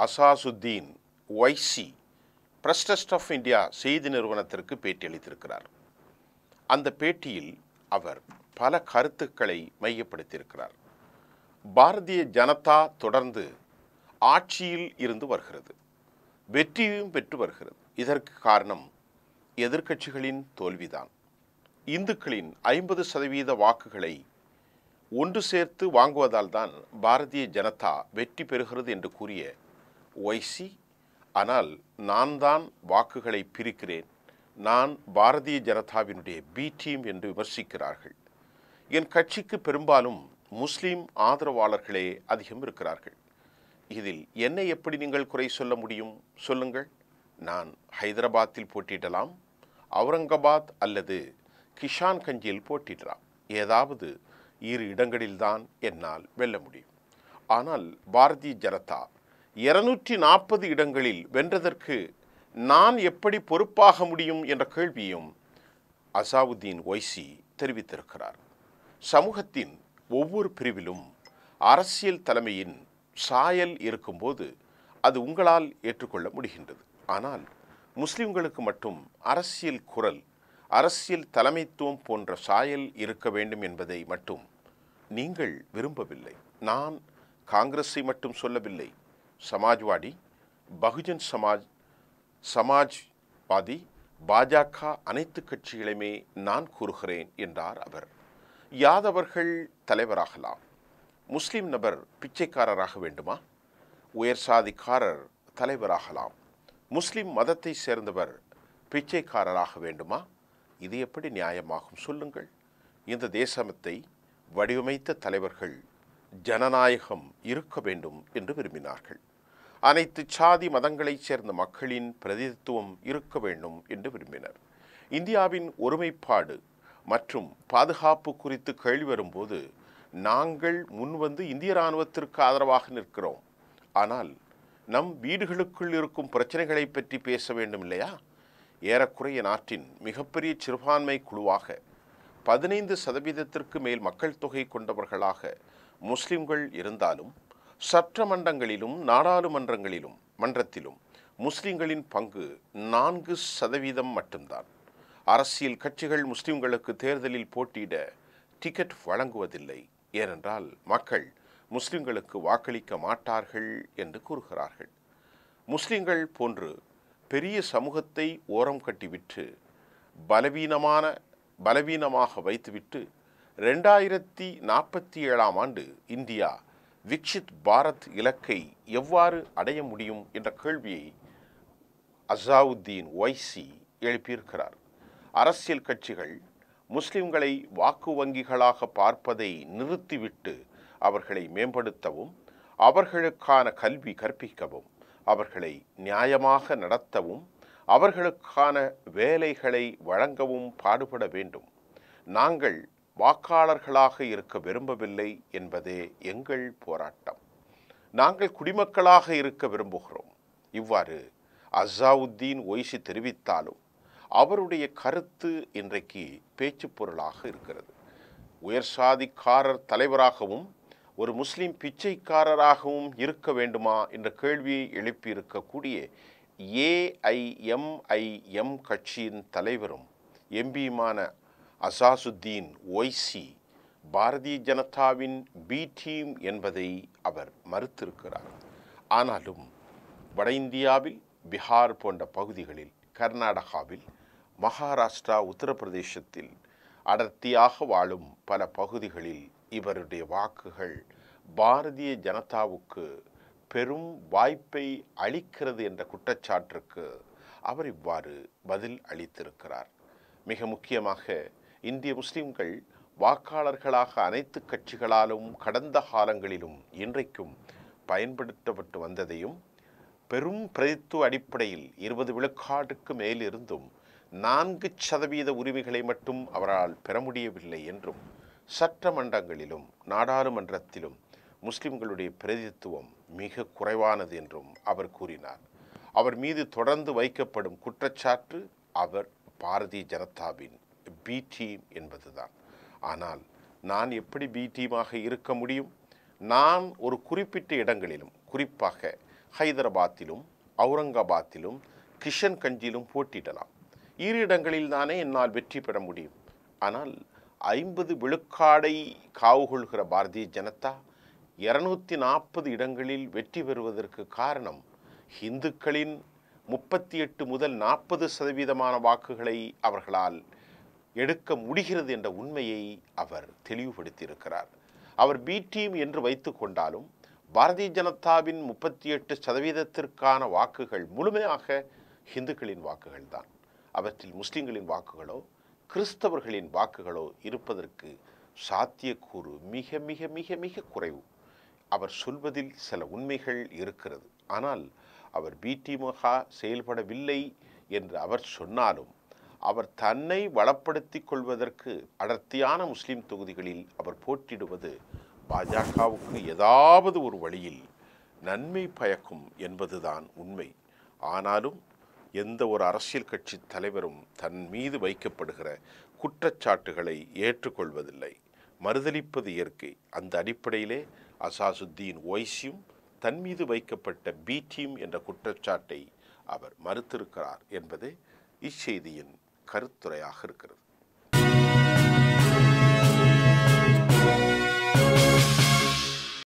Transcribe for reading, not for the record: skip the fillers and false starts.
அசாசுத்தீன் Owaisi Press Trust of India செய்தி நிறுவனத்திற்கு பேட்டியளித்திருக்கிறார். அந்த பேட்டியில் அவர் பல கருத்துக்களை மையப்படுத்தியிருக்கிறார். பாரதிய ஜனதா தொடர்ந்து ஆட்சியில் இருந்து வருகிறது, வெற்றியும் பெற்று வருகிறது. இதற்கு காரணம் எதிர்க்கட்சிகளின் தோல்விதான். இந்துக்களின் 50% வாக்குகளை ஒன்று சேர்த்து வாங்குவதால் தான் பாரதிய ஜனதா வெற்றி பெறுகிறது என்று கூறிய ஒய்சி, ஆனால் நான் தான் வாக்குகளை பிரிக்கிறேன், நான் பாரதிய ஜனதாவினுடைய பி டீம் என்று விமர்சிக்கிறார்கள். என் கட்சிக்கு பெரும்பாலும் முஸ்லீம் ஆதரவாளர்களே அதிகம் இருக்கிறார்கள். இதில் என்னை எப்படி நீங்கள் குறை சொல்ல முடியும்? சொல்லுங்கள். நான் ஹைதராபாத்தில் போட்டியிடலாம், அவுரங்காபாத் அல்லது கிஷான்கஞ்சில் போட்டியிடலாம். ஏதாவது 2 இடங்களில்தான் என்னால் வெல்ல முடியும். ஆனால் பாரதிய ஜனதா 240 இடங்களில் வென்றதற்கு நான் எப்படி பொறுப்பாக முடியும் என்ற கேள்வியும் அசாவுத்தீன் ஒய்சி தெரிவித்திருக்கிறார். சமூகத்தின் ஒவ்வொரு பிரிவிலும் அரசியல் தலைமையின் சாயல் இருக்கும்போது அது உங்களால் ஏற்றுக்கொள்ள முடிகின்றது. ஆனால் முஸ்லிம்களுக்கு மட்டும் அரசியல் குரல், அரசியல் தலைமைத்துவம் போன்ற சாயல் இருக்க வேண்டும் என்பதை மட்டும் நீங்கள் விரும்பவில்லை. நான் காங்கிரஸை மட்டும் சொல்லவில்லை, சமாஜ்வாடி, பகுஜன் சமாஜ், சமாஜ்வாதி, பாஜக அனைத்து கட்சிகளையுமே நான் கூறுகிறேன் என்றார் அவர். யாதவர்கள் தலைவராகலாம், முஸ்லிம் நபர் பிச்சைக்காரராக வேண்டுமா? உயர் சாதிக்காரர் தலைவராகலாம், முஸ்லிம் மதத்தை சேர்ந்தவர் பிச்சைக்காரராக வேண்டுமா? இது எப்படி நியாயமாகும்? சொல்லுங்கள். இந்த தேசத்தை வடிவமைத்த தலைவர்கள் ஜனநாயகம் இருக்க வேண்டும் என்று விரும்பினார்கள். அனைத்து சாதி மதங்களைச் சேர்ந்த மக்களின் பிரதிநிதித்துவம் இருக்க வேண்டும் என்று விரும்பினர். இந்தியாவின் ஒருமைப்பாடு மற்றும் பாதுகாப்பு குறித்து கேள்வி வரும்போது நாங்கள் முன்வந்து இந்திய இராணுவத்திற்கு ஆதரவாக நிற்கிறோம். ஆனால் நம் வீடுகளுக்குள் இருக்கும் பிரச்சனைகளை பற்றி பேச வேண்டும் இல்லையா? ஏறக்குறைய நாட்டின் மிகப்பெரிய சிறுபான்மை குழுவாக 15% மேல் மக்கள் தொகை கொண்டவர்களாக முஸ்லிம்கள் இருந்தாலும் சட்டமன்றங்களிலும் நாடாளுமன்றத்திலும் முஸ்லிம்களின் பங்கு 4% மட்டும்தான். அரசியல் கட்சிகள் முஸ்லிம்களுக்கு தேர்தலில் போட்டியிட டிக்கெட் வழங்குவதில்லை. ஏனென்றால் மக்கள் முஸ்லிம்களுக்கு வாக்களிக்க மாட்டார்கள் என்று கூறுகிறார்கள். முஸ்லிம்கள் போன்று பெரிய சமூகத்தை ஓரம் கட்டிவிட்டு பலவீனமாக வைத்துவிட்டு 2047 ஆண்டு இந்தியா விக்ஷித் பாரத் இலக்கை எவ்வாறு அடைய முடியும் என்ற கேள்வியை அசாவுத்தீன் ஒய்சி எழுப்பியிருக்கிறார். அரசியல் கட்சிகள் முஸ்லிம்களை வாக்கு வங்கிகளாக பார்ப்பதை நிறுத்திவிட்டு அவர்களை மேம்படுத்தவும், அவர்களுக்கான கல்வி கற்பிக்கவும், அவர்களை நியாயமாக நடத்தவும், அவர்களுக்கான வேலைகளை வழங்கவும் பாடுபட வேண்டும். நாங்கள் வாக்காளர்களாக இருக்க விரும்பவில்லை என்பதே எங்கள் போராட்டம். நாங்கள் குடிமக்களாக இருக்க விரும்புகிறோம். இவ்வாறு அசாவுத்தீன் ஒய்சி தெரிவித்தாலும் அவருடைய கருத்து இன்றைக்கு பேச்சு பொருளாக இருக்கிறது. உயர் சாதிக்காரர் தலைவராகவும் ஒரு முஸ்லிம் பிச்சைக்காரராகவும் இருக்க வேண்டுமா என்ற கேள்வியை எழுப்பியிருக்கக்கூடிய AIMIM கட்சியின் தலைவரும் எம்பியுமான அசாசுத்தீன் ஒய்சி பாரதிய ஜனதாவின் பி டீம் என்பதை அவர் மறுத்திருக்கிறார். ஆனாலும் வட இந்தியாவில் பீகார் போன்ற பகுதிகளில், கர்நாடகாவில், மகாராஷ்டிரா, உத்தரப்பிரதேசத்தில் அடர்த்தியாக வாழும் பல பகுதிகளில் இவருடைய வாக்குகள் பாரதிய ஜனதாவுக்கு பெரும் வாய்ப்பை அளிக்கிறது என்ற குற்றச்சாட்டிற்கு அவர் இவ்வாறு பதில் அளித்திருக்கிறார். மிக முக்கியமாக இந்திய முஸ்லிம்கள் வாக்காளர்களாக அனைத்து கட்சிகளாலும் கடந்த காலங்களிலும் இன்றைக்கும் பயன்படுத்தப்பட்டு வந்ததையும், பெரும் பிரதித்துவ அடிப்படையில் 20 விழுக்காட்டுக்கு மேலிருந்தும் 4% உரிமைகளை மட்டும் அவரால் பெற முடியவில்லை என்றும், சட்டமன்றங்களிலும் நாடாளுமன்றத்திலும் முஸ்லிம்களுடைய பிரதித்துவம் மிக குறைவானது என்றும் அவர் கூறினார். அவர் மீது தொடர்ந்து வைக்கப்படும் குற்றச்சாட்டு அவர் பாரதிய ஜனதாவின் பி டீம் என்பதுதான். ஆனால் நான் எப்படி பி டீமாக இருக்க முடியும்? நான் ஒரு குறிப்பிட்ட இடங்களிலும், குறிப்பாக ஹைதராபாத்திலும் அவுரங்காபாத்திலும் கிஷன்கஞ்சிலும் போட்டியிடலாம். 2 இடங்களில் தானே என்னால் வெற்றி பெற முடியும். ஆனால் 50 விழுக்காடை காவுகொள்கிற பாரதிய ஜனதா 240 இடங்களில் வெற்றி பெறுவதற்கு காரணம் இந்துக்களின் 38 முதல் 40% வாக்குகளை அவர்களால் எடுக்க முடிகிறது என்ற உண்மையை அவர் தெளிவுபடுத்தியிருக்கிறார். அவர் பி டீம் என்று வைத்து கொண்டாலும் பாரதிய ஜனதாவின் 38% வாக்குகள் முழுமையாக இந்துக்களின் வாக்குகள் தான். அவற்றில் முஸ்லிம்களின் வாக்குகளோ கிறிஸ்தவர்களின் வாக்குகளோ இருப்பதற்கு சாத்தியக்கூறு மிக மிக மிக மிக குறைவு. அவர் சொல்வதில் சில உண்மைகள் இருக்கிறது. ஆனால் அவர் பிடிமுக செயல்படவில்லை என்று அவர் சொன்னாலும் அவர் தன்னை வளப்படுத்திக் கொள்வதற்கு அடர்த்தியான முஸ்லிம் தொகுதிகளில் அவர் போட்டியிடுவது பாஜகவுக்கு ஏதாவது ஒரு வழியில் நன்மை பயக்கும் என்பதுதான் உண்மை. ஆனாலும் எந்த ஒரு அரசியல் கட்சி தலைவரும் தன் மீது வைக்கப்படுகிற குற்றச்சாட்டுகளை ஏற்றுக்கொள்வதில்லை. மறுதலிப்பது இயற்கை. அந்த அடிப்படையிலே அசாசுத்தீன் ஒய்சியும் தன் மீது வைக்கப்பட்ட பி டீம் என்ற குற்றச்சாட்டை அவர் மறுத்திருக்கிறார் என்பது இச்செய்தியின் கருத்துரையாக இருக்கிறது.